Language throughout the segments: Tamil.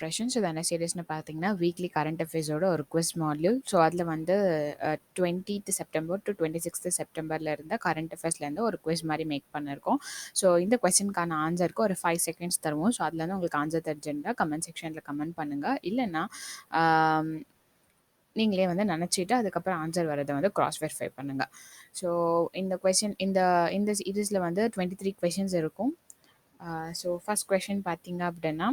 ப்ரெஷன்ஸ் இது என்ன சீரிஸ்னு பார்த்தீங்கன்னா, வீக்லி கரண்ட் அஃபேர்ஸோட ஒரு குவிஸ் மாட்யூல். ஸோ, அதில வந்து 20th செப்டம்பர் டு 26th செப்டம்பர்ல இருந்த கரண்ட் அஃபேர்ஸ்லேருந்து ஒரு குவிஸ் மாரி மேக் பண்ணியிருக்கோம். ஸோ, இந்த கொஸ்டினுக்கான ஆன்சருக்கு ஒரு 5 செகண்ட்ஸ் தருவோம். ஸோ, அதுலேருந்து உங்களுக்கு ஆன்சர் தெரிஞ்சிருந்தா கமெண்ட் செக்ஷனில் கமெண்ட் பண்ணுங்க. இல்லைன்னா நீங்களே வந்து நினச்சிட்டு அதுக்கப்புறம் ஆன்சர் வரதை வந்து கிராஸ் வெரிஃபை பண்ணுங்க. ஸோ, இந்த கொஸ்டின் இந்த இந்த சீரீஸில் வந்து 23 கொஸ்டின்ஸ் இருக்கும். ஸோ, ஃபர்ஸ்ட் கொஸ்டின் பார்த்தீங்க அப்படின்னா,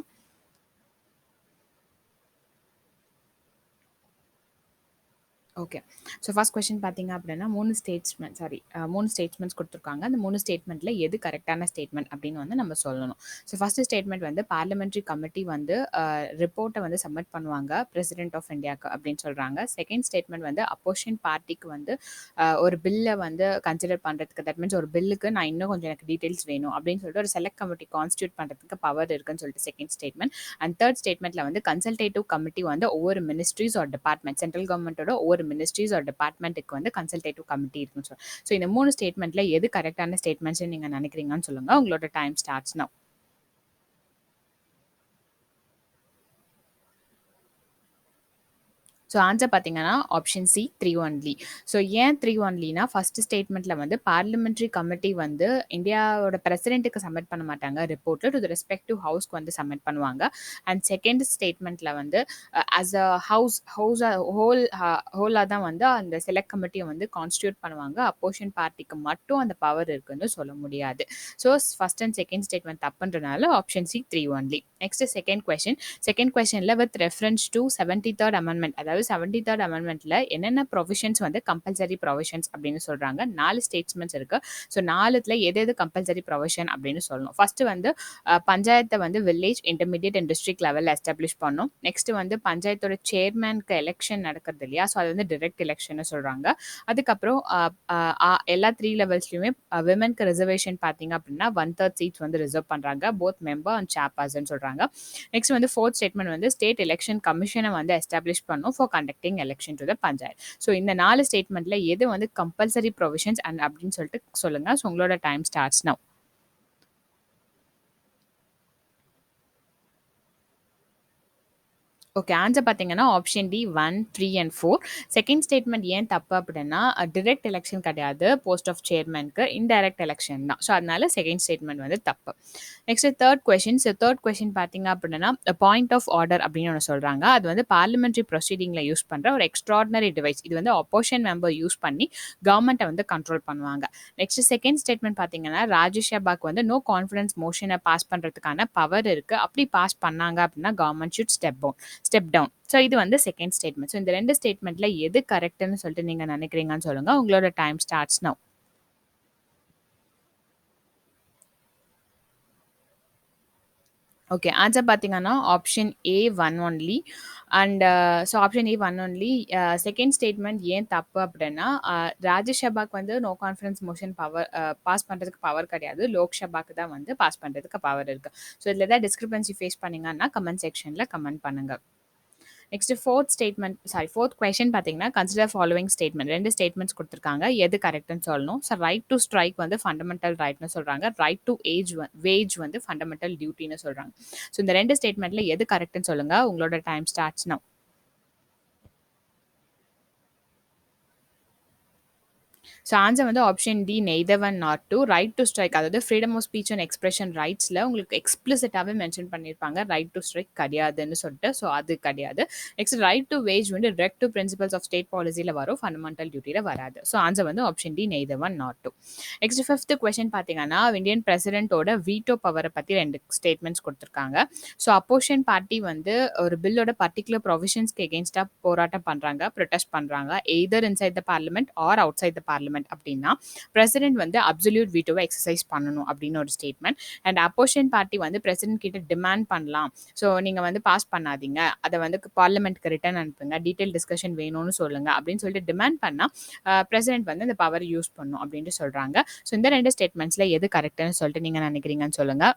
ஓகே. ஸோ, ஃபர்ஸ்ட் கொஸ்டின் பார்த்தீங்க அப்படின்னா 3 ஸ்டேட்மெண்ட்ஸ் குடுத்துருக்காங்க. அந்த 3 ஸ்டேட்மெண்ட்ல எது கரெக்ட்டான ஸ்டேட்மெண்ட் அப்படின்னு வந்து நம்ம சொல்லணும். ஸோ, ஃபர்ஸ்ட் ஸ்டேட்மெண்ட் வந்து பார்லிமென்டரி கமிட்டி வந்து ரிப்போர்ட்ட வந்து சப்மிட் பண்ணுவாங்க பிரசிடென்ட் ஆஃப் இந்தியாக்கு அப்படின்னு சொல்றாங்க. செகண்ட் ஸ்டேட்மெண்ட் வந்து அப்போசிஷன் பார்ட்டிக்கு வந்து ஒரு பில்ல வந்து கன்சிடர் பண்றதுக்கு, தட் மீன்ஸ் ஒரு பில்லுக்கு நான் இன்னும் கொஞ்சம் எனக்கு டீடைல்ஸ் வேணும் அப்படின்னு சொல்லிட்டு ஒரு செலக்ட் கமிட்டி கான்ஸ்டியூட் பண்றதுக்கு பவர் இருக்குன்னு சொல்லிட்டு செகண்ட் ஸ்டேட்மெண்ட். அண்ட் தேர்ட் ஸ்டேட்மெண்ட்ல வந்து கன்சல்டேட்டிவ் கமிட்டி வந்து ஒவ்வொரு மினிஸ்ட்ரிஸ் ஆர் டிபார்ட்மெண்ட், சென்ட்ரல் கவர்மெண்ட்டோட ஒவ்வொரு மினிஸ்ட்ரிஸ் ஆர் டிபார்ட்மெண்ட்டுக்கு வந்து கன்சல்டேட்டிவ் கமிட்டி இருக்குன்னு சொல்லுவாங்க. ஸோ, இந்த 3 ஸ்டேட்மெண்ட்ல எது கரெக்டான ஸ்டேட்மெண்ட்ஸ் நீங்க நினைக்கிறீங்கன்னு சொல்லுங்க. உங்களோட time starts now. So, answer பார்த்தீங்கன்னா ஆப்ஷன் சி 3 ஒன்லி. ஸோ, ஏன் 3 ஒன்லினா, ஃபர்ஸ்ட் ஸ்டேட்மெண்ட்ல வந்து பார்லிமென்டரி கமிட்டி வந்து இந்தியாவோட பிரசிடென்ட்டுக்கு சப்மிட் பண்ண மாட்டாங்க ரிப்போர்ட். டு தி ரெஸ்பெக்டிவ் ஹவுஸ்க்கு வந்து சப்மிட் பண்ணுவாங்க. அண்ட் செகண்ட் ஸ்டேட்மெண்ட்ல வந்து ஆஸ் அ ஹோலா தான் வந்து அந்த செலக்ட் கமிட்டியை வந்து கான்ஸ்டியூட் பண்ணுவாங்க. அப்போசிஷன் பார்ட்டிக்கு மட்டும் அந்த பவர் இருக்குன்னு சொல்ல முடியாது. So, first and second statement தப்புன்றனால option C 3 only. Next second question. Second கொஸ்டின்ல with reference to 73rd amendment, அதாவது 73rd அமெண்ட்மெண்ட்ல என்னென்ன ப்ரொவிஷன்ஸ் வந்து கம்பல்சரி ப்ரொவிஷன்ஸ் அப்படின்னு சொல்றாங்க. 4 ஸ்டேட்மெண்ட்ஸ் இருக்கு. ஸோ, 4த்துல எது எது கம்பல்சரி ப்ரொவிஷன் அப்படின்னு சொல்லணும். ஃபர்ஸ்ட் வந்து பஞ்சாயத்தை வந்து வில்லேஜ், இன்டர்மீடியட் அண்ட் டிஸ்ட்ரிக்ட் லெவலில் எஸ்டாப்ளிஷ் பண்ணும். நெக்ஸ்ட் வந்து பஞ்சாயத்தோட சேர்மேனுக்கு எலெக்ஷன் நடக்கிறது இல்லையா, ஸோ அது வந்து டிரெக்ட் எலெக்ஷன் சொல்றாங்க. அதுக்கப்புறம் எல்லா 3 லெவல்ஸ்லையுமே விமென்க்கு ரிசர்வேஷன் பார்த்தீங்க அப்படின்னா 1/3 சீட்ஸ் வந்து ரிசர்வ் பண்றாங்க. போத் மெம்பர் அண்ட் சேர்பர்சன் சொல்றாங்க. நெக்ஸ்ட் வந்து ஃபோர்த் ஸ்டேட்மெண்ட் வந்து ஸ்டேட் எலெக்ஷன் கமிஷனை வந்து எஸ்டாப்ளிஷ் பண்ணும் for conducting election to the panchayat. So, இந்த 4 ஸ்டேட்மெண்ட்ல எது வந்து கம்பல்சரி ப்ரொவிஷன்ஸ் அண்ட் அப்படின்னு சொல்லிட்டு சொல்லுங்க. ஸோ, உங்களோட time starts now. Okay. Answer பார்த்தீங்கன்னா option D 1, 3 and 4. Second statement ஏன் தப்பு அப்படின்னா, டைரக்ட் எலெக்ஷன் கிடையாது போஸ்ட் ஆஃப் சேர்மேனுக்கு, இன்டைரக்ட் எலெக்ஷன் தான். ஸோ, அதனால செகண்ட் ஸ்டேட்மெண்ட் வந்து தப்பு. Next third question. So, third question பார்த்தீங்க அப்படின்னா பாயிண்ட் ஆஃப் ஆர்டர் அப்படின்னு ஒன்று சொல்றாங்க. அது வந்து பார்லிமென்டரி ப்ரொசீடிங்ல யூஸ் பண்ற ஒரு எக்ஸ்ட்ராடினரி டிவைஸ். இது வந்து அப்போசிஷன் மெம்பர் யூஸ் பண்ணி கவர்மெண்ட்டை வந்து கண்ட்ரோல் பண்ணுவாங்க. நெக்ஸ்ட் செகண்ட் ஸ்டேட்மெண்ட் பார்த்தீங்கன்னா, ராஜ்யசபாக்கு வந்து நோ கான்ஃபிடன்ஸ் மோஷனை பாஸ் பண்றதுக்கான பவர் இருக்கு. அப்படி பாஸ் பண்ணாங்க அப்படின்னா government should step down. So, இது வந்து செகண்ட் ஸ்டேட்மெண்ட். ஸோ, இந்த 2 ஸ்டேட்மெண்ட்ல எது கரெக்ட்னு சொல்லிட்டு நீங்க நினைக்கிறீங்கன்னு சொல்லுங்க. உங்களோட time starts now. Okay. Answer பார்த்தீங்கன்னா option A 1 only. And so, option A 1 only. Second statement ஏன் தப்பு அப்படின்னா, ராஜ்யசபாக்கு வந்து no confidence motion power pass பண்றதுக்கு பவர் கிடையாது. லோக்சபாக்கு தான் வந்து பாஸ் பண்றதுக்கு பவர் இருக்கு. ஸோ, இதில் ஏதாவது டிஸ்கிரிபன்சி ஃபேஸ் பண்ணீங்கன்னா கமெண்ட் செக்ஷன்ல கமெண்ட் பண்ணுங்க. நெக்ஸ்ட் ஃபோர்த் கொஸ்டின் பார்த்தீங்கன்னா, கன்சிடர் ஃபாலோவிங் ஸ்டேட்மெண்ட். 2 ஸ்டேட்மெண்ட்ஸ் குடுத்துருக்காங்க. எது கரெக்ட்ன்னு சொல்லணும். ஸோ, ரைட் டு ஸ்ட்ரைக் வந்து ஃபண்டமெண்டல் ரைட்ன்னு சொல்றாங்க. ரைட் டு வேஜ் வந்து ஃபண்டமெண்டல் டியூட்டின்னு சொல்றாங்க. ஸோ, இந்த 2 ஸ்டேட்மெண்ட்ல எது கரெக்ட்ன்னு சொல்லுங்க. உங்களோட time starts now. So, answer வந்து option D neither one not two. Right to strike, அதாவது freedom of speech and expression ரைட்ஸ்ல உங்களுக்கு எக்ஸ்பிளிசிட்டாவே மென்ஷன் பண்ணியிருப்பாங்க. ரைட் டு ஸ்ட்ரைக் கிடையாதுன்னு சொல்லிட்டு. ஸோ, அது கிடையாது. நெக்ஸ்ட் ரைட் டு வேஜ் வந்து directive principles of state பாலிசியில் வரும், ஃபண்டமெண்டல் டியூட்டியில் வராது. ஸோ, ஆன்சர் வந்து option D neither one not two. Next fifth question பார்த்தீங்கன்னா, இந்தியன் பிரசிடென்ட்டோட வீட்டோ பவரை பற்றி 2 ஸ்டேட்மெண்ட்ஸ் கொடுத்துருக்காங்க. ஸோ, அப்போசிஷன் பார்ட்டி வந்து ஒரு பில்லோட பர்டிகுலர் ப்ரொவிஷன்ஸ்க்கு எகென்ஸ்டா போராட்டம் பண்றாங்க, ப்ரொடெஸ்ட் பண்றாங்க. Either inside the parliament or outside the parliament அப்படின்னா, பிரசிடென்ட் வந்து அப்சல்யூட் வீட்டோவை எக்ஸசைஸ் பண்ணணும் அப்படின்னு ஒரு ஸ்டேட்மெண்ட். அண்ட் அப்போசிஷன் பார்ட்டி வந்து பிரசிடென்ட் கிட்ட டிமாண்ட் பண்ணலாம். ஸோ, நீங்க வந்து பாஸ் பண்ணாதீங்க, அதை வந்து பார்லிமெண்ட்க்கு ரிட்டர்ன் அனுப்புங்க, டீடைல் டிஸ்கஷன் வேணும்னு சொல்லுங்க அப்படின்னு சொல்லிட்டு டிமாண்ட் பண்ணா பிரசிடென்ட் வந்து இந்த பவர் யூஸ் பண்ணும் அப்படின்ட்டு சொல்றாங்க. ஸோ, இந்த 2 ஸ்டேட்மெண்ட்ஸ்ல எது கரெக்ட்னு சொல்லிட்டு நீங்க நினைக்கிறீங்கன்னு சொல்லுங்க.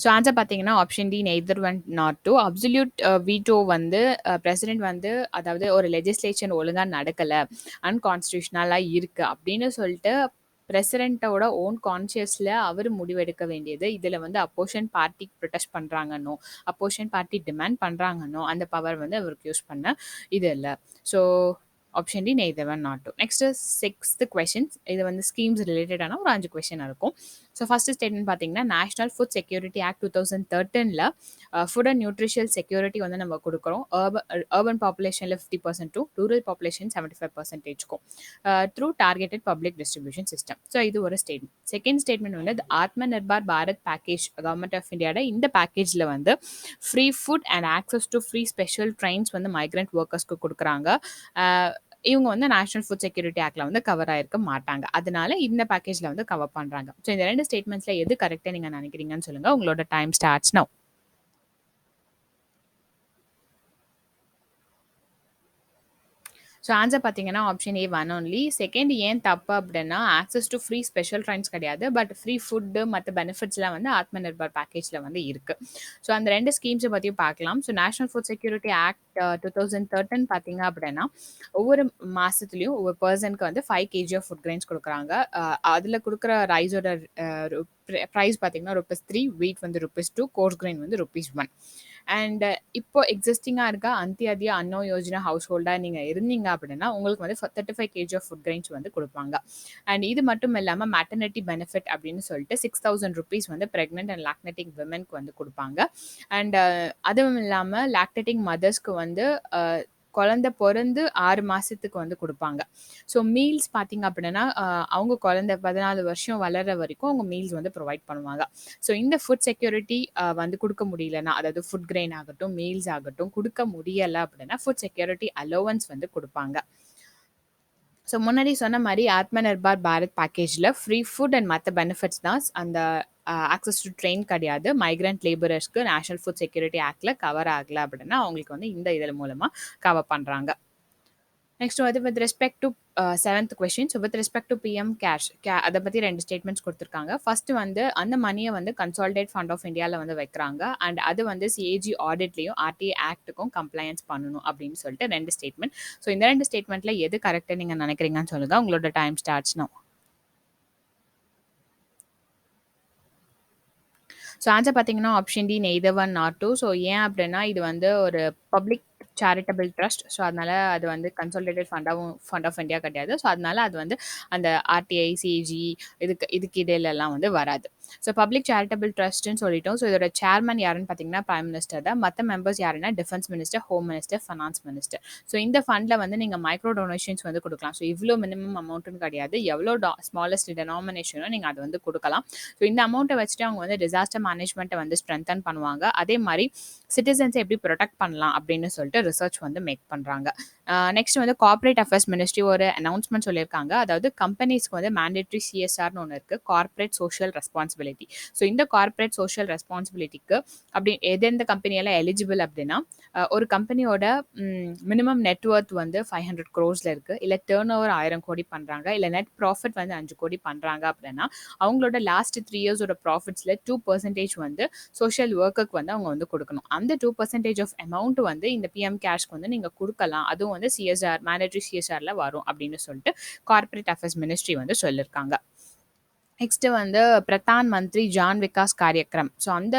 ஸோ, ஆன்சர் பார்த்தீங்கன்னா option D neither one not two. Absolute veto வந்து பிரசிடென்ட் வந்து, அதாவது ஒரு லெஜிஸ்லேஷன் ஒழுங்கா நடக்கல, அன்கான்ஸ்டிடியூஷனலா இருக்கு அப்படின்னு சொல்லிட்டு பிரசிடென்ட்டோட ஓன் கான்ஷியஸ்ல அவர் முடிவெடுக்க வேண்டியது. இதுல வந்து அப்போசிஷன் பார்ட்டி ப்ரொடெஸ்ட் பண்றாங்கன்னோ, அப்போசிஷன் பார்ட்டி டிமாண்ட் பண்றாங்கன்னோ, அந்த பவர் வந்து அவருக்கு யூஸ் பண்ண இது இல்ல. So option D neither one not two. Next sixth question. இது வந்து ஸ்கீம்ஸ் ரிலேட்டடான ஒரு 5 கொஸ்டின் இருக்கும். ஸோ ஃபர்ஸ்ட் ஸ்டேட்மெண்ட் பார்த்தீங்கன்னா, நேஷனல் ஃபுட் செக்யூரிட்டி ஆக்ட் 2013ல ஃபுட் அண்ட் நியூட்ரிஷியல் செக்யூரிட்டி வந்து நம்ம கொடுக்குறோம். அர்பன் பாப்புலேஷன்ல 50% ரூரல் பாப்புலேஷன் 75%க்கும் through targeted public distribution system. So இது ஒரு ஸ்டேட்மெண்ட். செகண்ட் ஸ்டேட்மெண்ட் வந்து Atma Nirbhar Bharat package government of இந்தியாவோட இந்த பேக்கேஜில் வந்து free food and access to free special trains வந்து மைக்ரண்ட் ஒர்க்கர்ஸ்க்கு கொடுக்குறாங்க. இவங்க வந்து நேஷனல் ஃபுட் செக்யூரிட்டி ஆக்ட்ல வந்து கவர் ஆயிருக்க மாட்டாங்க. அதனால இந்த பேக்கேஜ்ல வந்து கவர் பண்றாங்க. ஸோ இந்த 2 ஸ்டேட்மெண்ட்ஸ்ல எது கரெக்டா நீங்க நினைக்கிறீங்கன்னு சொல்லுங்க. உங்களோட time starts now. So answer பார்த்தீங்கன்னா option A one only. Second ஏன் தப்பு அப்படின்னா, access to free special trains கிடையாது. பட் ஃப்ரீ ஃபுட்டு மற்ற பெனிஃபிட்ஸ்லாம் வந்து ஆத்ம நிர்பார் பேக்கேஜில் வந்து இருக்கு. ஸோ அந்த 2 ஸ்கீம்ஸை பற்றியும் பார்க்கலாம். So national food security act 2013 பார்த்தீங்க அப்படின்னா, ஒவ்வொரு மாதத்துலையும் ஒவ்வொரு பர்சனுக்கு வந்து 5 kg ஆஃப் ஃபுட் கிரெயின்ஸ் கொடுக்குறாங்க. அதில் கொடுக்குற ரைஸோட ப்ரைஸ் பார்த்தீங்கன்னா ₹3, வீட் வந்து ₹2, கோர்ஸ் கிரெயின் வந்து ₹1. அண்ட் இப்போ எக்ஸிஸ்டிங்காக இருக்க அந்தியாதிய அன்னோ யோஜனா ஹவுஸ் ஹோல்டாக நீங்கள் இருந்தீங்க அப்படின்னா உங்களுக்கு வந்து 35 kg ஆஃப் ஃபுட் கிரெயின்ஸ் வந்து கொடுப்பாங்க. அண்ட் இது மட்டும் இல்லாமல் மேட்டர்னிட்டி பெனிஃபிட் அப்படின்னு சொல்லிட்டு ₹6,000 வந்து ப்ரெக்னென்ட் அண்ட் லாக்டேட்டிங் விமனுக்கு வந்து கொடுப்பாங்க. அண்ட் அதுவும் இல்லாமல் லாக்டேட்டிங் மதர்ஸ்க்கு வந்து குழந்தை பிறந்து 6 மாதத்துக்கு வந்து கொடுப்பாங்க. ஸோ மீல்ஸ் பார்த்தீங்க அப்படின்னா அவங்க குழந்தை 14 வருஷம் வளர்கிற வரைக்கும் அவங்க மீல்ஸ் வந்து ப்ரொவைட் பண்ணுவாங்க. ஸோ இந்த ஃபுட் செக்யூரிட்டி வந்து கொடுக்க முடியலன்னா, அதாவது ஃபுட் கிரெயின் ஆகட்டும், மீல்ஸ் ஆகட்டும் கொடுக்க முடியலை அப்படின்னா ஃபுட் செக்யூரிட்டி அலோவன்ஸ் வந்து கொடுப்பாங்க. ஸோ முன்னாடி சொன்ன மாதிரி ஆத்ம நிர்பார் பாரத் பேக்கேஜில் ஃப்ரீ ஃபுட் அண்ட் மற்ற பெனிஃபிட்ஸ் தான். அந்த ஆக்சஸ் டு ட்ரெயின் கிடையாது. மைக்ரண்ட் லேபரர்ஸ்க்கு நேஷனல் ஃபுட் செக்யூரிட்டி ஆக்டில் கவர் ஆகலை அப்படின்னா அவங்களுக்கு வந்து இந்த இதில் மூலமாக கவர் பண்ணுறாங்க. நெக்ஸ்ட் வந்து with respect to seventh question. So with respect to PM cash அதை பற்றி 2 ஸ்டேட்மெண்ட்ஸ் கொடுத்துருக்காங்க. ஃபர்ஸ்ட் வந்து அந்த மணியை வந்து கன்சாலிடேட் ஃபண்ட் ஆஃப் இந்தியாவில் வந்து வைக்கிறாங்க. அண்ட் அது வந்து சிஏஜி ஆடிட்லையும் ஆர்டிஏ ஆக்ட்டுக்கும் கம்ப்ளைன்ஸ் பண்ணணும் அப்படின்னு சொல்லிட்டு 2 ஸ்டேட்மெண்ட். ஸோ இந்த 2 ஸ்டேட்மெண்ட்டில் எது கரெக்டாக நீங்கள் நினைக்கிறீங்கன்னு சொல்லுங்கள். உங்களோட time starts now. So answer பார்த்தீங்கன்னா option D neither one not two. So ஏன் அப்படின்னா இது வந்து ஒரு பப்ளிக் சேரிட்டபிள் ட்ரஸ்ட். ஸோ அதனால அது வந்து கன்சாலிடேட்டட் ஃபண்ட் ஆஃப் இந்தியா கிடையாது. ஸோ அதனால அது வந்து அந்த ஆர்டிஐ சிஏஜி இதுக்கு இடையிலலாம் வந்து வராது. ஸோ பப்ளிக் சேரிட்டபிள் ட்ரஸ்ட்னு சொல்லிட்டோம். ஸோ இதோட சேர்மன் யாருன்னு பார்த்தீங்கன்னா பிரைம் மினிஸ்டர் தான். மற்ற மெம்பர்ஸ் யாருன்னா defence minister, home minister, finance minister. So இந்த ஃபண்டில் வந்து நீங்கள் மைக்ரோ டொனேஷன்ஸ் வந்து கொடுக்கலாம். ஸோ இவ்வளோ மினிமம் அமௌண்ட்டுன்னு கிடையாது. எவ்வளோ ஸ்மாலஸ்ட் டெனாமினேஷனோ நீங்கள் அதை வந்து கொடுக்கலாம். ஸோ இந்த அமௌண்ட்டை வச்சுட்டு அவங்க வந்து டிசாஸ்டர் மேனேஜ்மெண்ட்டை வந்து ஸ்ட்ரென்தன் பண்ணுவாங்க. அதே மாதிரி சிட்டிசன்ஸை எப்படி ப்ரொடெக்ட் பண்ணலாம் அப்படின்னு சொல்லிட்டு ரிசர்ச் வந்து மேக் பண்ணுறாங்க. நெக்ஸ்ட் வந்து கார்ப்பரேட் அஃபேர்ஸ் மினிஸ்ட்ரி ஒரு அனௌன்ஸ்மெண்ட் சொல்லியிருக்காங்க. அதாவது கம்பெனிஸ்க்கு வந்து மேண்டேட்ரி சிஎஸ்ஆர்னு ஒன்று இருக்குது, கார்ப்பரேட் சோஷியல் ரெஸ்பான்சிபிலிட்டி. ஸோ இந்த கார்ப்பரேட் சோஷியல் ரெஸ்பான்சிபிலிட்டிக்கு அப்படி எந்தெந்த கம்பெனியெல்லாம் எலிஜிபிள் அப்படின்னா, ஒரு கம்பெனியோட மினிமம் நெட்ஒர்த் வந்து 500 crores இருக்குது, இல்லை டேர்ன் ஓவர் 1000 கோடி பண்ணுறாங்க, இல்லை நெட் ப்ராஃபிட் வந்து 5 கோடி பண்ணுறாங்க அப்படின்னா அவங்களோட லாஸ்ட் 3 இயர்ஸோட ப்ராஃபிட்ஸில் 2% வந்து சோஷியல் ஒர்க்குக்கு வந்து அவங்க வந்து கொடுக்கணும். அந்த 2% ஆஃப் அமௌண்ட் வந்து இந்த பிஎம் கேஷ்க்கு வந்து நீங்கள் கொடுக்கலாம். அதுவும் வந்து சிஎஸ்ஆர் மேண்டேட்ரி சிஎஸ்ஆர்ல வரும் அப்படின்னு சொல்லிட்டு கார்ப்பரேட் அஃபேர்ஸ் மினிஸ்ட்ரி வந்து சொல்லியிருக்காங்க. நெக்ஸ்ட் வந்து பிரதான் மந்திரி ஜான் விகாஸ் காரியக்ரம். ஸோ அந்த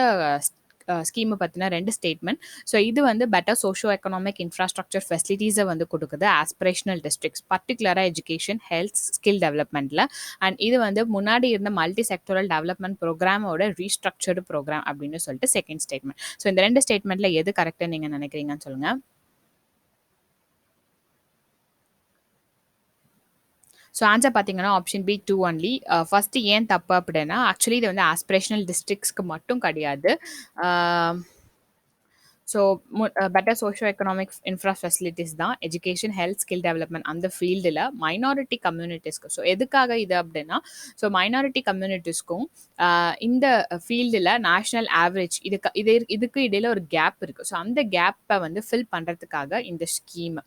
ஸ்கீமை பற்றின 2 ஸ்டேட்மெண்ட். ஸோ இது வந்து பெட்டர் சோஷியோ எக்கனாமிக் இன்ஃப்ராஸ்ட்ரக்சர் ஃபெசிலிட்டிஸை வந்து கொடுக்குது ஆஸ்பிரேஷனல் டிஸ்ட்ரிக்ஸ், பர்டிகுலராக எஜுகேஷன், ஹெல்த், ஸ்கில் டெவலப்மெண்ட்டில். அண்ட் இது வந்து முன்னாடி இருந்த மல்டி செக்டரல் டெவலப்மெண்ட் ப்ரோக்ராமோட ரீஸ்ட்ரக்சர்டு ப்ரோக்ராம் அப்படின்னு சொல்லிட்டு செகண்ட் ஸ்டேட்மெண்ட். ஸோ இந்த 2 ஸ்டேட்மெண்ட்டில் எது கரெக்டாக நீங்கள் நினைக்கிறீங்கன்னு சொல்லுங்கள். ஸோ ஆன்சர் பார்த்தீங்கன்னா ஆப்ஷன் பி 2 ஒன்லி. ஃபர்ஸ்ட் ஏன் தப்பு அப்படின்னா, ஆக்சுவலி இது வந்து ஆஸ்பிரேஷனல் டிஸ்ட்ரிக்ஸ்க்கு மட்டும் கிடையாது. So better socio economic infra facilities தான் எஜுகேஷன், ஹெல்த், ஸ்கில் டெவலப்மெண்ட் அந்த ஃபீல்டில் மைனாரிட்டி கம்யூனிட்டிஸ்க்கு. ஸோ எதுக்காக இது அப்படின்னா, ஸோ மைனாரிட்டி கம்யூனிட்டிஸ்க்கும் இந்த ஃபீல்டில் நேஷ்னல் ஆவரேஜ் இதுக்கு இடையில ஒரு கேப் இருக்குது. ஸோ அந்த கேப்பை வந்து ஃபில் பண்ணுறதுக்காக இந்த ஸ்கீம்.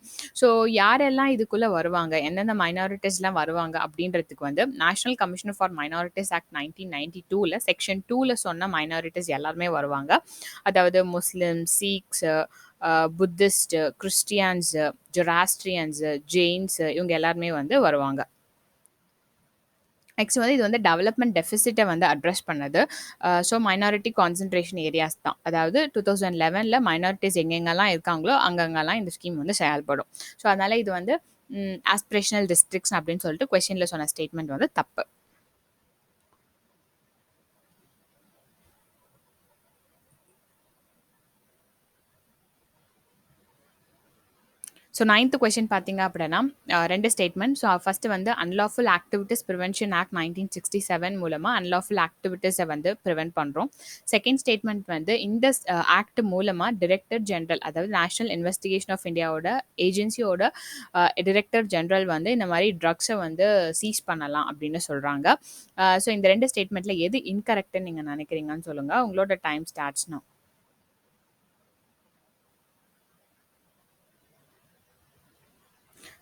ஸோ யாரெல்லாம் இதுக்குள்ளே வருவாங்க, எந்தெந்த மைனாரிட்டிஸ்லாம் வருவாங்க அப்படின்றதுக்கு வந்து national commission for minorities act 1992 section 2 சொன்ன மைனாரிட்டிஸ் எல்லாருமே வருவாங்க. அதாவது முஸ்லிம், சீக்ஸ், புத்திஸ்ட், கிறிஸ்டியன்ஸ், ஜொராஸ்ட்ரியன்ஸ், ஜெயின்ஸ் இவங்க எல்லாருமே வந்து வருவாங்க. நெக்ஸ்ட் வந்து இது வந்து டெவலப்மெண்ட் டெஃபிசிட்டை வந்து அட்ரஸ் பண்ணது. ஸோ மைனாரிட்டி கான்சன்ட்ரேஷன் ஏரியாஸ் தான். அதாவது 2011ல் மைனாரிட்டிஸ் எங்கெங்கெல்லாம் இருக்காங்களோ அங்கங்கெல்லாம் இந்த ஸ்கீம் வந்து செயல்படும். ஸோ அதனால இது வந்து ஆஸ்பிரேஷனல் டிஸ்ட்ரிக்ட்ஸ் அப்படின்னு சொல்லிட்டு கொஸ்டின்ல சொன்ன ஸ்டேட்மெண்ட் வந்து தப்பு. ஸோ 9th கொஸ்டின் பார்த்தீங்க அப்படின்னா 2 ஸ்டேட்மெண்ட். ஸோ ஃபர்ஸ்ட் வந்து அன்லாஃபுல் ஆக்டிவிட்டீஸ் ப்ரிவென்ஷன் ஆக்ட் 1967 மூலமா அன்லாஃபுல் ஆக்டிவிட்டீஸை வந்து ப்ரிவென்ட் பண்ணுறோம். செகண்ட் ஸ்டேட்மெண்ட் வந்து இந்த ஆக்ட் மூலமா டைரக்டர் ஜெனரல், அதாவது நேஷனல் இன்வெஸ்டிகேஷன் ஆஃப் இந்தியாவோட ஏஜென்சியோட டைரக்டர் ஜெனரல் வந்து இந்த மாதிரி ட்ரக்ஸை வந்து சீஸ் பண்ணலாம் அப்படின்னு சொல்கிறாங்க. ஸோ இந்த 2 ஸ்டேட்மெண்ட்ல எது இன்கரெக்ட்னு நீங்கள் நினைக்கிறீங்கன்னு சொல்லுங்க. உங்களோட டைம் ஸ்டார்ட்ஸ்னா.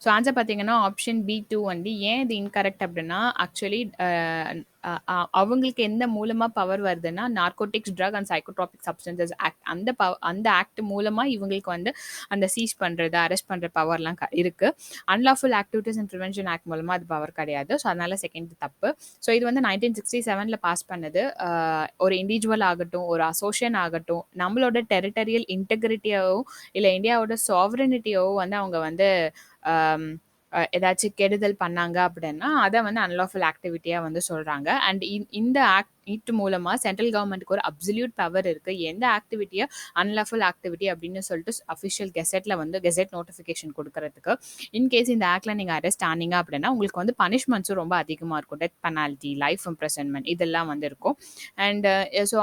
ஸோ ஆன்சர் பார்த்தீங்கன்னா ஆப்ஷன் B2 வந்து ஏன் இது இன்கரெக்ட் அப்படின்னா, ஆக்சுவலி அவங்களுக்கு எந்த மூலமா பவர் வருதுன்னா, narcotics drug and psychotropic substances act, அந்த ஆக்ட் மூலமா இவங்களுக்கு வந்து அந்த சீஸ் பண்றது, அரெஸ்ட் பண்ற பவர்லாம் இருக்கு. Unlawful activities and prevention act மூலமா அது பவர் கிடையாது. ஸோ அதனால செகண்ட் தப்பு. ஸோ இது வந்து 1967ல பாஸ் பண்ணது. ஒரு இண்டிவிஜுவல் ஆகட்டும், ஒரு அசோசியேஷன் ஆகட்டும், நம்மளோட டெரிட்டரியல் இன்டெகிரிட்டியோ இல்லை இந்தியாவோட சாவரனிட்டியோ வந்து அவங்க வந்து ஏதாச்சும் கெடுதல் பண்ணாங்க அப்படின்னா அதை வந்து அன்லாஃபுல் ஆக்டிவிட்டியா வந்து சொல்றாங்க. அண்ட் இந்த ஆக்ட் மூலமா சென்ட்ரல் கவர்மெண்ட்டுக்கு ஒரு அப்சல்யூட் பவர் இருக்கு. எந்த ஆக்டிவிட்டியை அன்லாஃபுல் ஆக்டிவிட்டி அப்படின்னு சொல்லிட்டு அஃபிஷியல் கெசெட்ல வந்து கெசெட் நோட்டிஃபிகேஷன் கொடுக்கறதுக்கு. இன்கேஸ் இந்த ஆக்ட்ல நீங்க அரெஸ்ட் ஆனீங்க அப்படின்னா உங்களுக்கு வந்து பனிஷ்மெண்ட்ஸும் ரொம்ப அதிகமா இருக்கும். டெத் பெனால்ட்டி, லைஃப் இம்ப்ரெசன்மெண்ட் இதெல்லாம் வந்து இருக்கும். அண்ட் ஸோ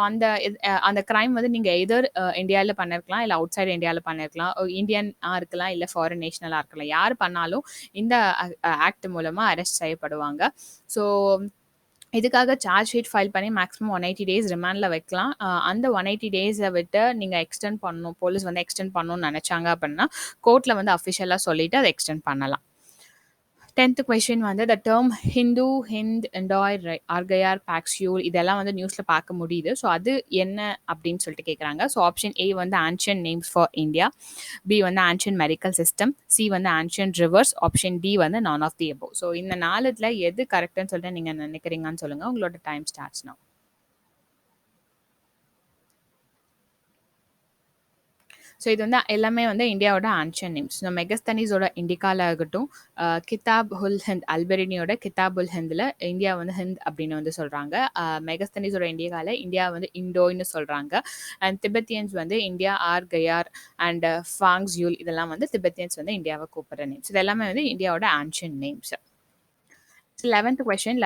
அந்த கிரைம் வந்து நீங்க எதர் இந்தியாவில் பண்ணிருக்கலாம், இல்லை அவுட் சைடு இந்தியாவில் பண்ணிருக்கலாம், இந்தியனா இருக்கலாம், இல்லை ஃபாரின் நேஷனலா இருக்கலாம். யார் பண்ணாலும் இந்த ஆக்ட் மூலமா அரெஸ்ட் செய்யப்படுவாங்க. ஸோ இதுக்காக சார்ஜ் ஷீட் ஃபைல் பண்ணி மேக்ஸிமம் 180 டேஸ் ரிமாண்டில் வைக்கலாம். அந்த 180 டேஸை விட்டு நீங்கள் எக்ஸ்டெண்ட் பண்ணணும், போலீஸ் வந்து எக்ஸ்டெண்ட் பண்ணணும்னு நினச்சாங்க அப்படின்னா கோர்ட்டில் வந்து அஃபிஷியலாக சொல்லிட்டு அதை எக்ஸ்டெண்ட் பண்ணலாம். 10th கொஸ்டின் வந்து த டேர்ம் ஹிந்து, ஹிந்த், எண்டாய், ஆர்கயார், பாக்ஸ்யூல் இதெல்லாம் வந்து நியூஸில் பார்க்க முடியுது. ஸோ அது என்ன அப்படின்னு சொல்லிட்டு கேட்குறாங்க. ஸோ ஆப்ஷன் ஏ வந்து ancient names for India, B வந்து ஆன்ஷியன்ட் மெடிக்கல் சிஸ்டம், சி வந்து ஆன்ஷியன்ட் ரிவர்ஸ், ஆப்ஷன் டி வந்து none of the above. So இந்த நாலுல எது கரெக்ட்னு சொல்லிட்டு நீங்கள் நினைக்கிறீங்கன்னு சொல்லுங்கள். உங்களோட டைம் ஸ்டார்ட்ஸ் நவ். ஸோ இது வந்து எல்லாமே வந்து இந்தியாவோட ஆன்ஷியன்ட் நேம்ஸ். ஸோ மெகஸ்தனிஸோட இண்டிகால ஆகட்டும், கிதாப் உல் ஹிந்த் அல்பெரினியோட கிதாப் உல் ஹிந்தில் இந்தியா வந்து ஹிந்த் அப்படின்னு வந்து சொல்கிறாங்க. மெகஸ்தனிஸோட இண்டிகால இந்தியா வந்து இண்டோன்னு சொல்கிறாங்க. அண்ட் திபெத்தியன்ஸ் வந்து இந்தியா ஆர் கயார் அண்ட் ஃபாங்ஸ்யூல் இதெல்லாம் வந்து திபெத்தியன்ஸ் வந்து இந்தியாவை கூப்பிட்ற நேம்ஸ். இது எல்லாமே வந்து இந்தியாவோட ஆன்ஷியன்ட் நேம்ஸ். 11th கொஸ்டின்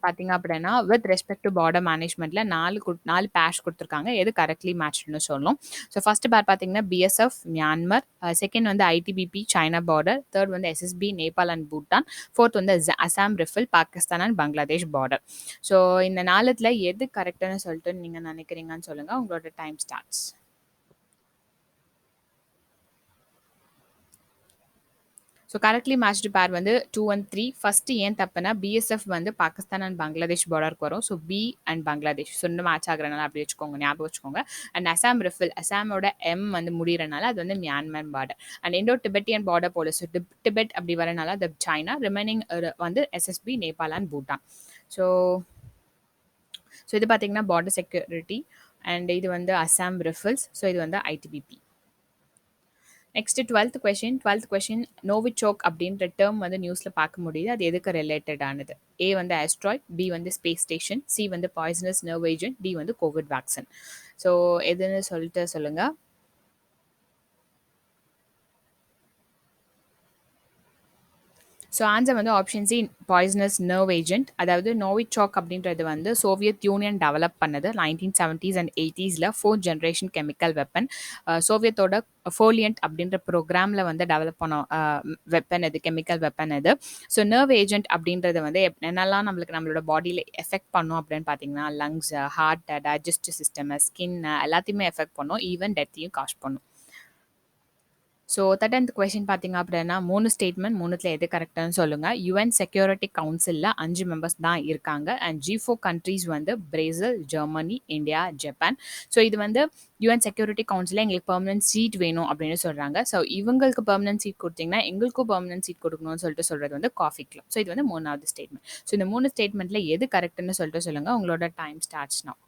பார்த்தீங்க அப்படின்னா வித் ரெஸ்பெக்ட் டு பார்டர் மேனேஜ்மெண்ட்ல 4 பேர்ஸ் கொடுத்துருக்காங்க. எது கரெக்ட்லி மேட்ச்னு சொல்லணும். ஸோ ஃபர்ஸ்ட் பேர் பார்த்தீங்கன்னா பிஎஸ்எஃப் மியான்மர், செகண்ட் வந்து ஐடிபிபி சைனா பார்டர், தேர்ட் வந்து SSB Nepal and Bhutan, fourth வந்து Assam rifle Pakistan and Bangladesh border. So இந்த நாலுத்துல எது கரெக்ட்னு சொல்லிட்டு நீங்க நினைக்கிறீங்கன்னு சொல்லுங்க. உங்களோட time starts. So correctly matched pair வந்து 2 and 3. ஃபர்ஸ்ட் ஏன் தப்புனா பிஎஸ்எஃப் வந்து பாகிஸ்தான் அண்ட் பங்களாதேஷ் பார்டருக்கு வரும். ஸோ பி அண்ட் பங்களாதேஷ் சொன்ன மேட்ச் ஆகுறதுனால அப்படி வச்சுக்கோங்க, ஞாபகம் வச்சுக்கோங்க. அண்ட் அசாம் ரிஃபில், அசாமோட எம் வந்து முடிகிறனால அது வந்து Myanmar border. And Indo Tibetan border police Tibet அப்படி வரனால அது சைனா, ரிமைனிங் வந்து SSB Nepal and Bhutan. So இது பார்த்தீங்கன்னா பார்டர் செக்யூரிட்டி அண்ட் இது வந்து அசாம் ரிஃபில்ஸ். ஸோ இது வந்து ஐடிபிபி. நெக்ஸ்ட் 12th கொஸ்டின் நோவிச்சோக் அப்படின்ற டேர்ம் வந்து நியூஸில் பார்க்க முடியுது. அது எதுக்கு ரிலேட்டடானது? ஏ வந்து ஆஸ்ட்ராய்ட், பி வந்து ஸ்பேஸ் ஸ்டேஷன், சி வந்து பாய்சனஸ் நர்வ் ஏஜென்ட், டி வந்து கோவிட் வேக்சின். ஸோ எதுன்னு சொல்லிட்டு சொல்லுங்கள். ஸோ ஆன்சர் வந்து option C poisonous nerve agent. அதாவது நோவிச்சாக் அப்படின்றது வந்து சோவியத் யூனியன் டெவலப் பண்ணது 1970s and 80sல 4th ஜென்ரேஷன் கெமிக்கல் வெப்பன். சோவியத்தோட ஃபோலியன்ட் அப்படின்ற ப்ரோக்ராமில் வந்து டெவலப் பண்ண வெப்பன் இது, கெமிக்கல் வெப்பன் இது. ஸோ நர்வ் ஏஜென்ட் அப்படின்றது வந்து என்னெல்லாம் நம்மளோட பாடியில் எஃபெக்ட் பண்ணும் அப்படின்னு பார்த்தீங்கன்னா lungs, heart, digestive system, skin எல்லாத்தையுமே எஃபெக்ட் பண்ணும், ஈவன் டெத்தையும் காஸ் பண்ணும். ஸோ 13th கொஸ்டின் பார்த்தீங்க அப்படின்னா 3 ஸ்டேட்மெண்ட் 3த்துல எது கரெக்டானு சொல்லுங்க. யுஎன் செக்யூரிட்டி கவுன்சில்ல 5 மெம்பர்ஸ் தான் இருக்காங்க. அண்ட் G4 கண்ட்ரீஸ் வந்து Brazil, Germany, India, Japan. So இது வந்து யுஎன் செக்யூரிட்டி கவுன்சில்ல எங்களுக்கு பெர்மனன்ட் சீட் வேணும் அப்படின்னு சொல்றாங்க. ஸோ இவங்களுக்கு பெர்மனன்ட் சீட் கொடுத்தீங்கன்னா எங்களுக்கும் பெர்மனன்ட் சீட் கொடுக்கணும்னு சொல்லிட்டு சொல்றது வந்து காஃபி கிளப். ஸோ இது வந்து 3வது ஸ்டேட்மெண்ட். ஸோ இந்த 3 ஸ்டேட்மெண்ட்ல எது கரெக்ட்னு சொல்லிட்டு சொல்லுங்க. உங்களோட time starts now.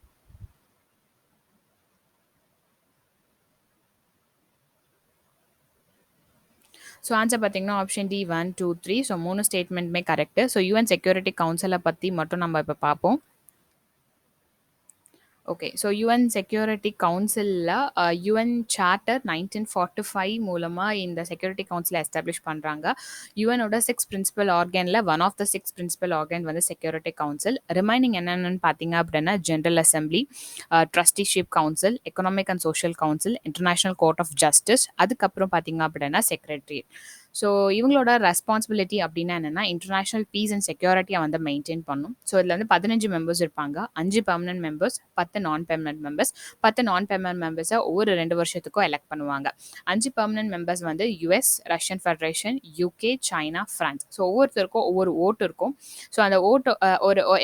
So answer பார்த்தீங்கன்னா ஆப்ஷன் டி 1, 2, 3. ஸோ 3 ஸ்டேட்மெண்ட்டுமே கரெக்ட். ஸோ யுஎன் செக்யூரிட்டி கவுன்சிலை பற்றி மட்டும் நம்ம இப்போ பார்ப்போம். ஓகே. ஸோ யுஎன் செக்யூரிட்டி கவுன்சில்ல யுஎன் சார்ட்டர் 1945 மூலமா இந்த செக்யூரிட்டி கவுன்சில எஸ்டாப்ளிஷ் பண்றாங்க. யுஎனோட 6 பிரின்சிபல் ஆர்கன்ல one of the 6 principal organ வந்து செக்யூரிட்டி கவுன்சில். ரிமைனிங் என்னென்னு பார்த்தீங்க அப்படின்னா general assembly, trusteeship council, economic and social council, international court of justice, அதுக்கப்புறம் பார்த்தீங்க அப்படின்னா செக்ரட்டரியேட். ஸோ இவங்களோட ரெஸ்பான்சிபிலிட்டி அப்படின்னா என்னன்னா இன்டர்நேஷனல் பீஸ் அண்ட் செக்யூரிட்டியை வந்து மெயின்டைன் பண்ணும். ஸோ இதில் வந்து 15 மெம்பர்ஸ் இருப்பாங்க. 5 பெர்மனன்ட் மெம்பர்ஸ், 10 நான் பெர்மனன்ட் மெம்பர்ஸ். 10 நான் பெர்மனன்ட் மெம்பர்ஸை ஒவ்வொரு 2 வருஷத்துக்கும் எலெக்ட் பண்ணுவாங்க. 5 பெர்மனன்ட் மெம்பர்ஸ் வந்து US, Russian federation, UK, China, France. So ஒவ்வொருத்தருக்கும் ஒவ்வொரு ஓட்டு இருக்கும். ஸோ அந்த ஓட்டு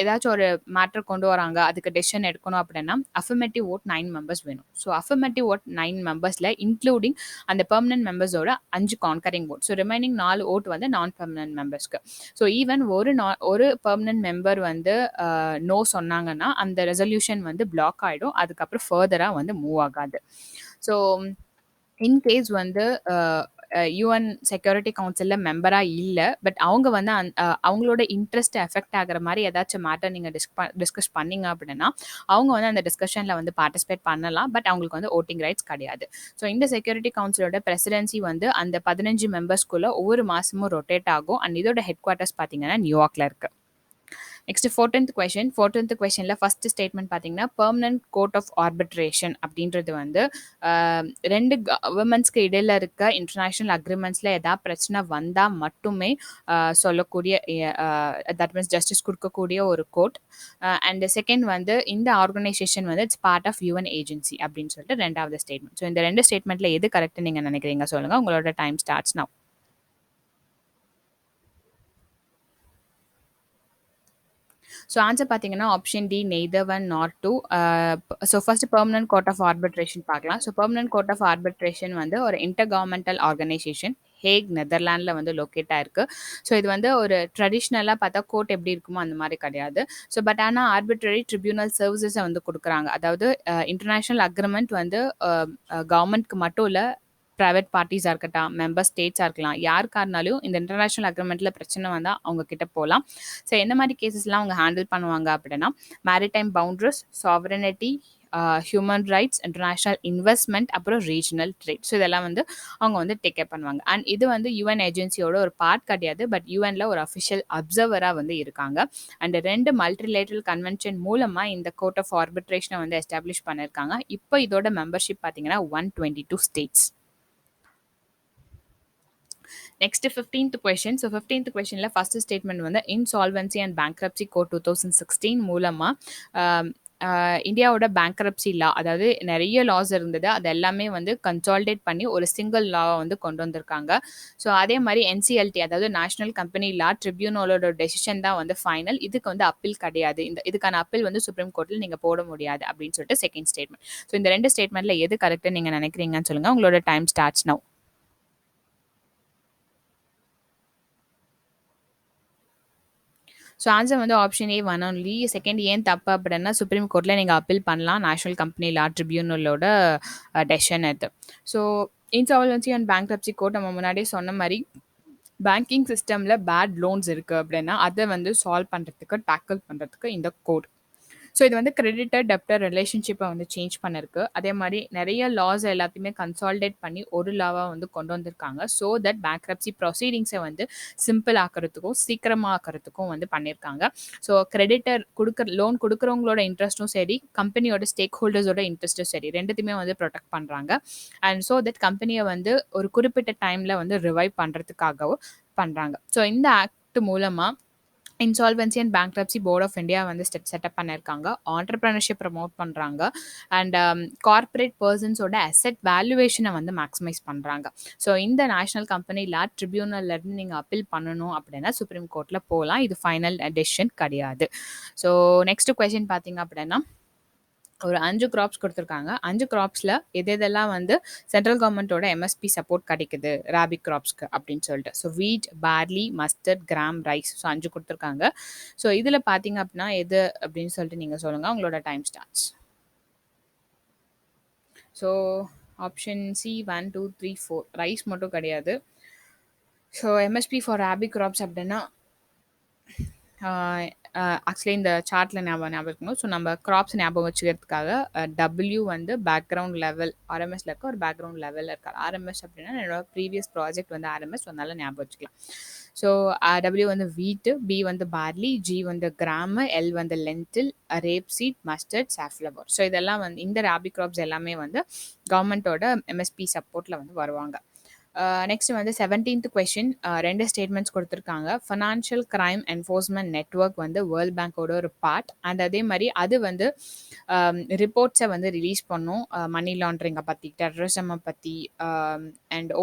ஏதாச்சும் ஒரு மேட்டர் கொண்டு வராங்க, அதுக்கு டெசிஷன் எடுக்கணும் அப்படின்னா அஃபர்மேட்டிவ் ஓட் 9 மெம்பர்ஸ் வேணும். ஸோ அஃபர்மேட்டிவ் ஓட் 9 மெம்பர்ஸில் இன்க்ளூடிங் அந்த பெர்மனன்ட் மெம்பர்ஸோட 5 concurring vote. So remaining 4 vote வந்து நான் பெர்மனன்ட் மெம்பர்ஸ்க்கு. ஸோ ஈவன் ஒரு பெர்மனன்ட் மெம்பர் வந்து நோ சொன்னாங்கன்னா அந்த ரெசல்யூஷன் வந்து பிளாக் ஆகிடும். அதுக்கப்புறம் ஃபர்தராக வந்து மூவ் ஆகாது. ஸோ இன்கேஸ் வந்து யுஎன் செக்யூரிட்டி கவுன்சிலில் மெம்பராக இல்லை, பட் அவங்க வந்து அவங்களோட இன்ட்ரெஸ்ட் எஃபெக்ட் ஆகிற மாதிரி ஏதாச்சும் மேட்டர் நீங்கள் டிஸ்கஸ் பண்ணீங்க அப்படின்னா அவங்க வந்து அந்த டிஸ்கஷனில் வந்து பார்ட்டிசிபேட் பண்ணலாம். பட் அவங்களுக்கு வந்து ஓட்டிங் ரைட்ஸ் கிடையாது. ஸோ இந்த செக்யூரிட்டி கவுன்சிலோட பிரசிடென்சி வந்து அந்த 15 மெம்பர்ஸ்குள்ளே ஒவ்வொரு மாதமும் ரொட்டேட் ஆகும். அண்ட் இதோட ஹெட் குவார்ட்டர்ஸ் பார்த்தீங்கன்னா நியூயார்க்கில் இருக்குது. Next 14th question. 14th கொஸ்டினில் ஃபர்ஸ்ட் ஸ்டேட்மெண்ட் பார்த்தீங்கன்னா பெர்மனன்ட் கோர்ட் ஆஃப் ஆர்பிட்ரேஷன் அப்படின்றது வந்து 2 கவர்மெண்ட்ஸ்க்கு இடையில இருக்க இன்டர்நேஷனல் அக்ரிமெண்ட்ஸில் ஏதாவது பிரச்சனை வந்தால் மட்டுமே சொல்லக்கூடிய தட் மீன்ஸ் ஜஸ்டிஸ் கொடுக்கக்கூடிய ஒரு கோர்ட். அண்ட் செகண்ட் வந்து இந்த ஆர்கனைசேஷன் வந்து it's part of UN agency அப்படின்னு சொல்லிட்டு 2வது ஸ்டேட்மெண்ட். ஸோ இந்த 2 ஸ்டேட்மெண்ட்டில் எது கரெக்ட் நீங்கள் நினைக்கிறீங்க சொல்லுங்கள். உங்களோட time starts now. So answer பார்த்தீங்கன்னா option D neither one not two. So first permanent court of arbitration பார்க்கலாம். So permanent court of arbitration வந்து ஒரு இன்டர் கவர்மெண்டல் ஆர்கனைசேஷன் ஹேக் நெதர்லாண்டில் வந்து லொக்கேட் ஆயிருக்கு. ஸோ இது வந்து ஒரு ட்ரெடிஷ்னலாக பார்த்தா கோர்ட் எப்படி இருக்குமோ அந்த மாதிரி கிடையாது. ஸோ பட் ஆனால் ஆர்பிட்ரரி ட்ரிபியூனல் சர்வீசஸை வந்து கொடுக்குறாங்க. அதாவது இன்டர்நேஷ்னல் அக்ரிமெண்ட் வந்து கவர்மெண்ட்க்கு மட்டும் இல்லை, ப்ரைவேட் பார்ட்டிஸாக இருக்கட்டும், மெம்பர் ஸ்டேட்ஸாக இருக்கலாம், யாருக்காக இருந்தாலும் இந்த இன்டர்நேஷனல் அக்ரிமெண்ட்டில் பிரச்சனை வந்தால் அவங்க கிட்ட போகலாம். ஸோ எந்த மாதிரி கேசஸ்லாம் அவங்க ஹேண்டில் பண்ணுவாங்க அப்படின்னா maritime boundaries, sovereignty, human rights, international investment, அப்புறம் ரீஜனல் ட்ரேட். ஸோ இதெல்லாம் வந்து அவங்க வந்து டேக் கேர் பண்ணுவாங்க. அண்ட் இது வந்து யுஎன் ஏஜென்சியோட ஒரு பார்ட் கிடையாது, பட் யுஎன்ல ஒரு அஃபிஷியல் அப்சர்வராக வந்து இருக்காங்க. அண்ட் 2 மல்டிலேட்ரல் கன்வென்ஷன் மூலமாக இந்த கோர்ட் ஆஃப் ஆர்பிட்ரேஷனை வந்து எஸ்டாப்ளிஷ் பண்ணியிருக்காங்க. இப்போ இதோட மெம்பர்ஷிப் பார்த்தீங்கன்னா 122 states. Next 15th question. So 15th கொஸ்டினில் ஃபர்ஸ்ட் ஸ்டேட்மெண்ட் வந்து இன்சால்வன்சி அண்ட் பேங்க்ரப்சி கோட் 2016 மூலமாக இந்தியாவோட பேங்க்ரப்சி லா, அதாவது நிறைய லாஸ் இருந்தது, அது எல்லாமே வந்து கன்சால்டேட் பண்ணி ஒரு சிங்கிள் லா வந்து கொண்டு வந்திருக்காங்க. ஸோ அதே மாதிரி என்சிஎல்டி, அதாவது நேஷனல் கம்பெனி லா ட்ரிபியூனலோட டெசிஷன் தான் வந்து ஃபைனல். இதுக்கு வந்து அப்பீல் கிடையாது. இதுக்கான அப்பீல் வந்து சுப்ரீம் கோர்ட்டில் நீங்கள் போட முடியாது அப்படின்னு சொல்லிட்டு செகண்ட் ஸ்டேட்மெண்ட். ஸோ இந்த 2 ஸ்டேட்மெண்ட்டில் எது கரெக்டாக நீங்கள் நினைக்கிறீங்கன்னு சொல்லுங்கள். உங்களோட time starts now. So answer வந்து option A one only. Second ஏன் தப்பு அப்படின்னா சுப்ரீம் கோர்ட்டில் நீங்கள் அப்பீல் பண்ணலாம். நேஷனல் கம்பெனி லா ட்ரிபியூனலோட டெசிஷன் இது. So insolvency and bankruptcy court நம்ம முன்னாடியே சொன்ன மாதிரி பேங்கிங் சிஸ்டமில் பேட் லோன்ஸ் இருக்குது அப்படின்னா அதை வந்து சால்வ் பண்ணுறதுக்கு, டேக்கிள் பண்ணுறதுக்கு இந்த கோட். ஸோ இது வந்து கிரெடிட்டர் டெப்டர் ரிலேஷன்ஷிப்பை வந்து சேஞ்ச் பண்ணிருக்கு. அதே மாதிரி நிறைய லாஸ் எல்லாத்தையுமே கன்சால்டேட் பண்ணி ஒரு லாவாக வந்து கொண்டு வந்திருக்காங்க. ஸோ தட் பேங்க்ரப்சி ப்ரொசீடிங்ஸை வந்து சிம்பிள் ஆக்கிறதுக்கும் சீக்கிரமாக ஆக்கிறதுக்கும் வந்து பண்ணியிருக்காங்க. ஸோ கிரெடிட்டர் லோன் கொடுக்குறவங்களோட இன்ட்ரெஸ்ட்டும் சரி, கம்பெனியோட ஸ்டேக் ஹோல்டர்ஸோட இன்ட்ரெஸ்ட்டும் சரி, ரெண்டுத்தையுமே வந்து ப்ரொடெக்ட் பண்ணுறாங்க. அண்ட் ஸோ தட் கம்பெனியை வந்து ஒரு குறிப்பிட்ட டைமில் வந்து ரிவைவ் பண்ணுறதுக்காகவும் பண்ணுறாங்க. ஸோ இந்த ஆக்ட் மூலமாக insolvency and bankruptcy board of India வந்து செட்டப் பண்ணியிருக்காங்க. ஆண்டர்பிரினர்ஷிப் ப்ரமோட் பண்ணுறாங்க. அண்ட் கார்ப்பரேட் பர்சன்ஸோட அசெட் வேல்யூவேஷனை வந்து மேக்ஸிமைஸ் பண்ணுறாங்க. ஸோ இந்த நேஷனல் கம்பெனி லா ட்ரிபியூனல்லேருந்து நீங்கள் அப்பீல் பண்ணணும் அப்படின்னா சுப்ரீம் கோர்ட்டில் போகலாம். இது ஃபைனல் டெசிஷன் கிடையாது. ஸோ நெக்ஸ்ட் கொஸ்டின் பார்த்தீங்க அப்படின்னா ஒரு 5 கிராப்ஸ் குடுத்துருக்காங்க. 5 கிராப்ஸ்ல எதெல்லாம் வந்து சென்ட்ரல் கவர்ன்மென்ட்டோட எம்எஸ்பி சப்போர்ட் கிடைக்குது ராபி கிராப்ஸ்க்கு அப்படின்னு சொல்லிட்டு. So wheat, barley, mustard, gram, rice. So 5 குடுத்துருக்காங்க. ஸோ இதுல பார்த்தீங்க அப்படின்னா எது அப்படின்னு சொல்லிட்டு நீங்க சொல்லுங்க. உங்களோட time starts. So option C 1, 2, 3, 4 rice மட்டும் கிடையாது. So MSP for rabi crops அப்படின்னா ஆக்சுவலி இந்த சார்ட்டில் ஞாபகம் இருக்கணும். ஸோ நம்ம கிராப்ஸ் ஞாபகம் வச்சுக்கிறதுக்காக டபிள்யூ வந்து பேக்ரவுண்ட் லெவல் ஆர்எம்எஸ்ல இருக்க ஒரு பேக்ரவுண்ட் லெவலில் இருக்கார். ஆர்எம்எஸ் அப்படின்னா என்னோட ப்ரீவியஸ் ப்ராஜெக்ட் வந்து ஆர்எம்எஸ், அதனால ஞாபகம் வச்சுக்கலாம். ஸோ டபிள்யூ வந்து வீட்டு, பி வந்து பார்லி, ஜி வந்து கிராமு, எல் வந்து lentil, rape seed, mustard, safflower. So இதெல்லாம் வந்து இந்த ராபி கிராப்ஸ் எல்லாமே வந்து கவர்மெண்ட்டோட எம்எஸ்பி சப்போர்ட்டில் வந்து வருவாங்க. நெக்ஸ்ட் வந்து 17th கொஸ்டின். 2 ஸ்டேட்மெண்ட்ஸ் கொடுத்துருக்காங்க. ஃபினான்ஷியல் கிரைம் என்ஃபோர்ஸ்மெண்ட் நெட்வொர்க் வந்து வேர்ல்ட் பேங்கோட ஒரு பார்ட். அண்ட் அதே மாதிரி அது வந்து ரிப்போர்ட்ஸை வந்து ரிலீஸ் பண்ணும். மணி லாண்ட்ரிங்கை பற்றி, டெரரிசமை பற்றி, அண்ட்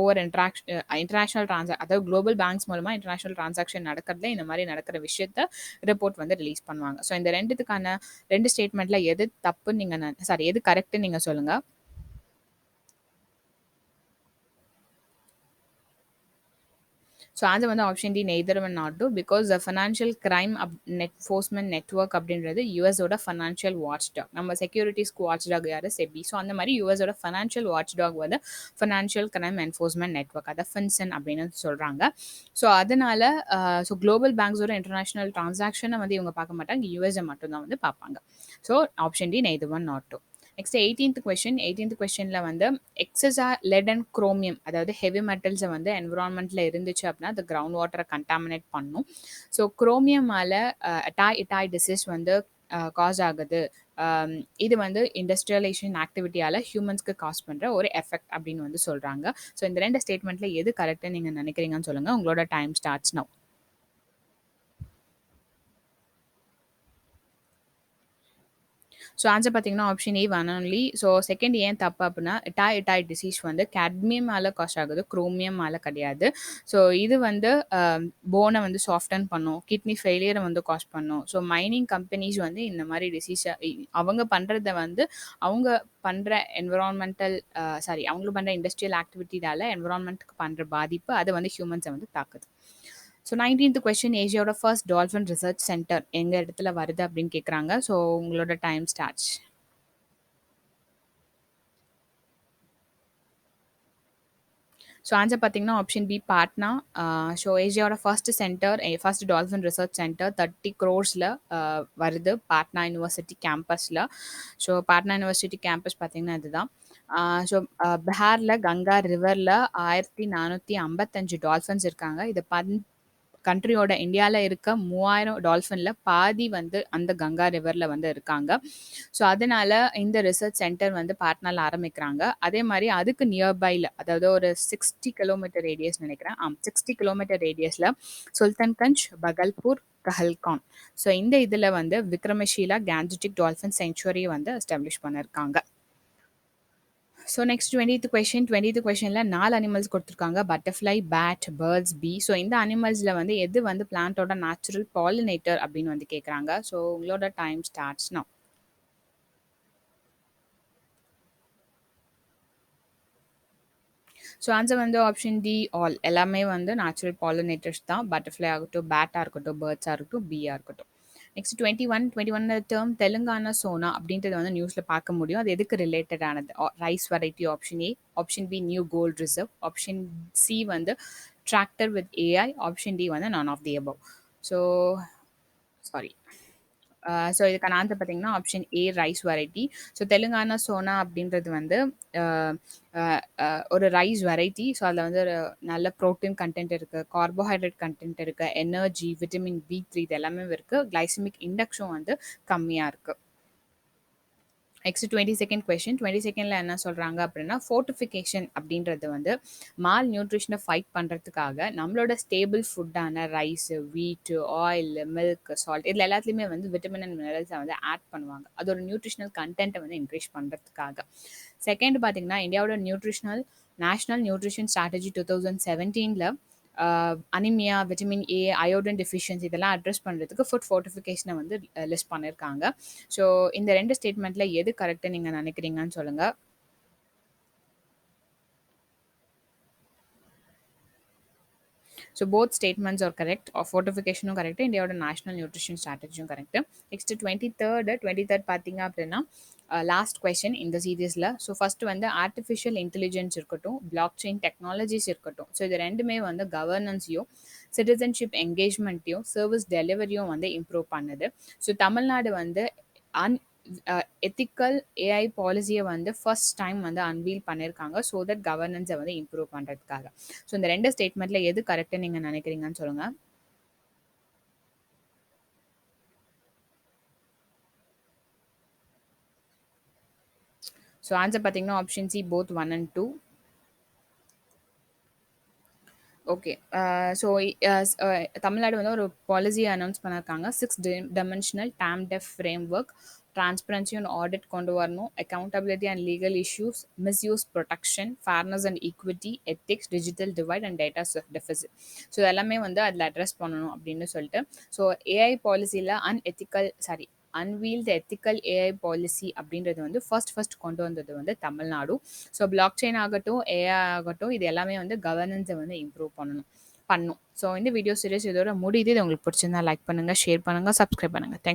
இன்டர்நேஷனல் அதாவது குளோபல் பேங்க்ஸ் மூலமாக இன்டர்நேஷனல் டிரான்சாக்ஷன் நடக்கிறதுல இந்த மாதிரி நடக்கிற விஷயத்த ரிப்போர்ட் வந்து ரிலீஸ் பண்ணுவாங்க. ஸோ இந்த 2 ஸ்டேட்மெண்ட்டில் எது தப்புன்னு நீங்கள் எது கரெக்டுன்னு நீங்கள் சொல்லுங்கள். ஸோ ஆன்சர் வந்து option D neither and not two. Because financial crime enforcement network அப்படின்றது யூஎஸோட ஃபினான்ஷியல் வாட்ச் டாக். நம்ம செக்யூரிட்டிஸ்க்கு வாட்ச் டாக் யார்? செபி. ஸோ அந்த மாதிரி யூஎஸோட ஃபினான்ஷியல் வாட்ச் டாக் வந்து ஃபினான்ஷியல் கிரைம் என்ஃபோர்ஸ்மெண்ட் நெட்வொர்க், அதை ஃபின்சன் அப்படின்னு சொல்கிறாங்க. ஸோ அதனால ஸோ குளோபல் பேங்க்ஸோட இன்டர்நேஷனல் டிரான்சாக்ஷனை வந்து இவங்க பார்க்க மாட்டாங்க, யூஎஸ்ஏ மட்டும்தான் வந்து பார்ப்பாங்க. So option D neither one not two. Next 18th question. 18th கொஸ்டினில் வந்து எக்ஸஸா லெட் அண்ட் குரோமியம், அதாவது ஹெவி மெட்டல்ஸை வந்து என்விரான்மெண்ட்டில் இருந்துச்சு அப்படின்னா அது கிரவுண்ட் வாட்டரை கண்டாமினேட் பண்ணும். ஸோ குரோமியமால் இட்டாய் டிசீஸ் வந்து காஸ் ஆகுது. இது வந்து இண்டஸ்ட்ரியலைசேஷன் ஆக்டிவிட்டியால் ஹியூமன்ஸ்க்கு காஸ் பண்ணுற ஒரு எஃபெக்ட் அப்படின்னு வந்து சொல்கிறாங்க. ஸோ இந்த 2 ஸ்டேட்மெண்ட்டில் எது கரெக்டுன்னு நீங்கள் நினைக்கிறீங்கன்னு சொல்லுங்கள். உங்களோட time starts now. So answer பார்த்தீங்கன்னா option A one only. So second ஏன் தப்பு அப்படின்னா இட்டாய் டிசீஸ் வந்து கேட்மியமால் காஸ் ஆகுது, குரோமியமால் கிடையாது. ஸோ இது வந்து போனை வந்து சாஃப்டன் பண்ணும், கிட்னி ஃபெயிலியரை வந்து காஸ் பண்ணும். ஸோ மைனிங் கம்பெனிஸ் வந்து இந்த மாதிரி டிசீஸை அவங்க பண்ணுறத வந்து அவங்க பண்ணுற என்விரான்மெண்டல் அவங்களுக்கு பண்ணுற இண்டஸ்ட்ரியல் ஆக்டிவிட்டியால் என்விரான்மெண்ட்டுக்கு பண்ணுற பாதிப்பு அதை வந்து ஹியூமன்ஸை வந்து தாக்குது. So 19th question. ஏசியாவோட ஃபர்ஸ்ட் டால்ஃபின் ரிசர்ச் சென்டர் எங்கள் இடத்துல வருது அப்படின்னு கேட்குறாங்க. ஸோ உங்களோட டைம் ஸ்டார்ட்ஸ். ஸோ ஆன்சர் பார்த்தீங்கன்னா ஆப்ஷன் பி பாட்னா. ஸோ ஏசியாவோட first dolphin research centre 30 crores வருது பாட்னா யூனிவர்சிட்டி கேம்பஸில். ஸோ பாட்னா யூனிவர்சிட்டி கேம்பஸ் பார்த்தீங்கன்னா இதுதான். ஸோ பிஹாரில் கங்கா ரிவரில் 1455 டால்ஃபின்ஸ் இருக்காங்க. இது கண்ட்ரியோட இந்தியாவில் இருக்க 3000 டால்ஃபினில் பாதி வந்து அந்த கங்கா ரிவரில் வந்து இருக்காங்க. ஸோ அதனால இந்த ரிசர்ச் சென்டர் வந்து பாட்னால ஆரம்பிக்கிறாங்க. அதே மாதிரி அதுக்கு நியர்பையில், அதாவது ஒரு 60 கிலோமீட்டர் ரேடியஸ் நினைக்கிறேன், 60 கிலோமீட்டர் ரேடியஸில் சுல்தான்கஞ்ச், பகல்பூர், கஹல்கான். ஸோ இந்த இதில் வந்து விக்ரமஷீலா கேஞ்சட்டிக் டால்ஃபின் சென்ச்சுரியை வந்து எஸ்டாப்ளிஷ் பண்ணியிருக்காங்க. So next 20th question. 20th கொஸ்டினில் 4 அனிமல்ஸ் கொடுத்துருக்காங்க. பட்டர்ஃப்ளை, பேட், பேர்ட்ஸ், பீ. ஸோ இந்த அனிமல்ஸில் வந்து எது வந்து பிளான்ட்டோட நேச்சுரல் பாலினேட்டர் அப்படின்னு வந்து கேட்குறாங்க. ஸோ உங்களோட time starts now. So answer வந்து ஆப்ஷன் டி ஆல். எல்லாமே வந்து நேச்சுரல் பாலினேட்டர்ஸ் தான். பட்டர்ஃப்ளை ஆகட்டும், பேட்டாக இருக்கட்டும், பேர்ட்ஸாக இருக்கட்டும், பீயாக இருக்கட்டும். நெக்ஸ்ட் 21 டேர்ம் தெலுங்கானா சோனா அப்படின்றது வந்து நியூஸில் பார்க்க முடியும். அது எதுக்கு ரிலேட்டடானது? Rice variety option A, option B new gold reserve, option C வந்து tractor with AI, option D வந்து none of the above. So sorry. So இதுக்கான ஆன்சர் பார்த்தீங்கன்னா option A rice variety. So Telangana Sona அப்படின்றது வந்து ஒரு ரைஸ் வெரைட்டி. ஸோ அதில் வந்து ஒரு நல்ல ப்ரோட்டீன் கண்டென்ட் இருக்குது, கார்போஹைட்ரேட் கண்டென்ட் இருக்குது, எனர்ஜி, விட்டமின் பி3 இது எல்லாமே இருக்குது. கிளைசமிக் இண்டெக்ஸும் வந்து கம்மியாக இருக்குது. Next 22nd question. 22nd என்ன சொல்றாங்க அப்படின்னா, ஃபோர்ட்டிஃபிகேஷன் அப்படின்றது வந்து மால் நியூட்ரிஷனை ஃபைட் பண்றதுக்காக நம்மளோட ஸ்டேபிள் ஃபுட்டான ரைஸ், வீட், ஆயில், மில்க், சால்ட் இதில எல்லாத்துலயுமே வந்து விட்டமின் அண்ட் மினரல்ஸை வந்து ஆட் பண்ணுவாங்க. அதோட நியூட்ரிஷனல் கன்டென்ட்டை வந்து இன்க்ரீஸ் பண்றதுக்காக. செகண்ட் பார்த்தீங்கன்னா, இந்தியாவோட நேஷனல் நியூட்ரிஷன் ஸ்ட்ராட்டஜி 2017ல anaemia, vitamin A, iodine deficiency இதெல்லாம் அட்ரஸ் பண்ணுறதுக்கு ஃபுட் ஃபோர்ட்டிஃபிகேஷனை வந்து லிஸ்ட் பண்ணியிருக்காங்க. ஸோ இந்த 2 ஸ்டேட்மெண்ட்டில் எது கரெக்ட்னு நீங்கள் நினைக்கிறீங்கன்னு சொல்லுங்கள். So both statements are correct. ஃபோர்ட்டிஃபிகேஷனும் கரெக்ட், இந்தியாவோட நேஷனல் நியூட்ரிஷன் ஸ்ட்ராட்டஜியும் கரெக்ட். நெக்ஸ்ட் 23rd பார்த்தீங்க அப்படின்னா லாஸ்ட் கொஸ்டின் இந்த சீரீஸில். ஸோ ஃபர்ஸ்ட் வந்து ஆர்டிஃபிஷியல் இன்டெலிஜென்ஸ் இருக்கட்டும், பிளாக் செயின் டெக்னாலஜிஸ் இருக்கட்டும். ஸோ இது ரெண்டுமே வந்து கவர்னன்ஸையும் சிட்டிசன்ஷிப் என்கேஜ்மெண்ட்டையும் சர்வீஸ் டெலிவரியும் வந்து இம்ப்ரூவ் பண்ணுது. ஸோ தமிழ்நாடு வந்து எத்திக்கல் ஏஐ பாலிசியை வந்து ஃபர்ஸ்ட் டைம் வந்து அன்வீல் பண்ணியிருக்காங்க. ஸோ தட் கவர்னன்ஸை வந்து இம்ப்ரூவ் பண்ணுறதுக்காக. ஸோ இந்த 2 ஸ்டேட்மெண்ட்டில் எது கரெக்டுன்னு நீங்கள் நினைக்கிறீங்கன்னு சொல்லுங்கள். ஸோ ஆன்சர் பார்த்தீங்கன்னா option C both 1 and 2. Okay. So Tamil Nadu வந்து ஒரு பாலிசியை அனௌன்ஸ் பண்ணியிருக்காங்க. 6 டைமென்ஷனல் டேம் டெஃப் framework, transparency and audit கொண்டு வரணும், accountability and legal issues, misuse protection, fairness and equity, ethics, digital divide and data deficit. So எல்லாமே வந்து அதில் அட்ரஸ் பண்ணணும் அப்படின்னு சொல்லிட்டு. ஸோ ஏஐ பாலிசியில் அன்வீல்டு எத்திக்கல் ஏஐ பாலிசி அப்படின்றது வந்து ஃபர்ஸ்ட் கொண்டு வந்தது வந்து தமிழ்நாடு. ஸோ பிளாக் செயின் ஆகட்டும், ஏஐ ஆகட்டும், இது எல்லாமே வந்து கவர்னன்ஸை வந்து இம்ப்ரூவ் பண்ணும். ஸோ இந்த வீடியோ சீரிஸ் இதோட முடியுது. இது உங்களுக்கு பிடிச்சிருந்தா லைக் பண்ணுங்கள், ஷேர் பண்ணுங்கள், சப்ஸ்கிரைப் பண்ணுங்கள். தேங்க்ஸ்.